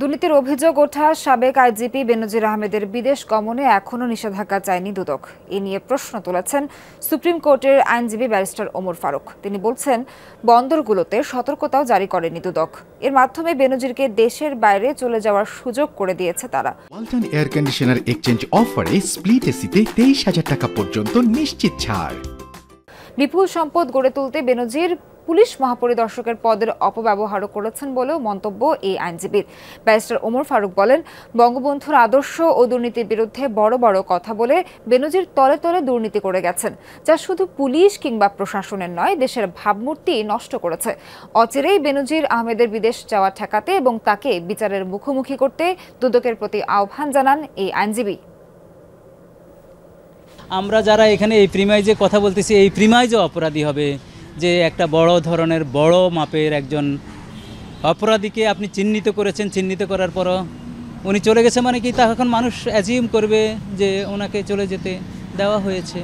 দুর্নীতির অভিযোগ ওঠা সাবেক আইজিপি বেনজির আহমেদের বিদেশ গমনে এখনও নিষেধাজ্ঞা চায়নি দুদক। এ নিয়ে প্রশ্ন তুলেছেন সুপ্রিম কোর্টের আইনজীবী ব্যারিস্টার ওমর ফারুক। তিনি বলছেন, বন্দরগুলোতে সতর্কতাও জারি করেনি দুদক। এর মাধ্যমে বেনজিরকে দেশের বাইরে চলে যাওয়ার সুযোগ করে দিয়েছে তারা। ওয়ালটন এয়ার কন্ডিশনার এক্সচেঞ্জ অফারে স্প্লিট এসিতে 23,000 টাকা পর্যন্ত নিশ্চিত ছাড়। বিপুল সম্পদ গড়ে তুলতে বেনজির পুলিশ মহাপরিদর্শকের পদের অপব্যবহারও করেছেন বলেও মন্তব্য এই আইনজীবীর। ব্যারিস্টার ওমর ফারুক বলেন, বঙ্গবন্ধুর আদর্শ ও দুর্নীতির বিরুদ্ধে বড় বড় কথা বলে বেনজির তলে তলে দুর্নীতি করে গেছেন, যা শুধু পুলিশ কিংবা প্রশাসনের নয়, দেশের ভাবমূর্তি নষ্ট করেছে। অচিরেই বেনজির আহমেদের বিদেশ যাওয়া ঠেকাতে এবং তাকে বিচারের মুখোমুখি করতে দুদকের প্রতি আহ্বান জানান এই আইনজীবী। আমরা যারা এখানে এই প্রিমাইজে কথা বলতেছি, এই প্রিমাইজও অপরাধী হবে যে একটা বড় ধরনের বড় মাপের একজন অপরাধীকে আপনি চিহ্নিত করেছেন। চিহ্নিত করার পরও উনি চলে গেছে মানে কি, তা এখন মানুষ অ্যাজিউম করবে যে ওনাকে চলে যেতে দেওয়া হয়েছে।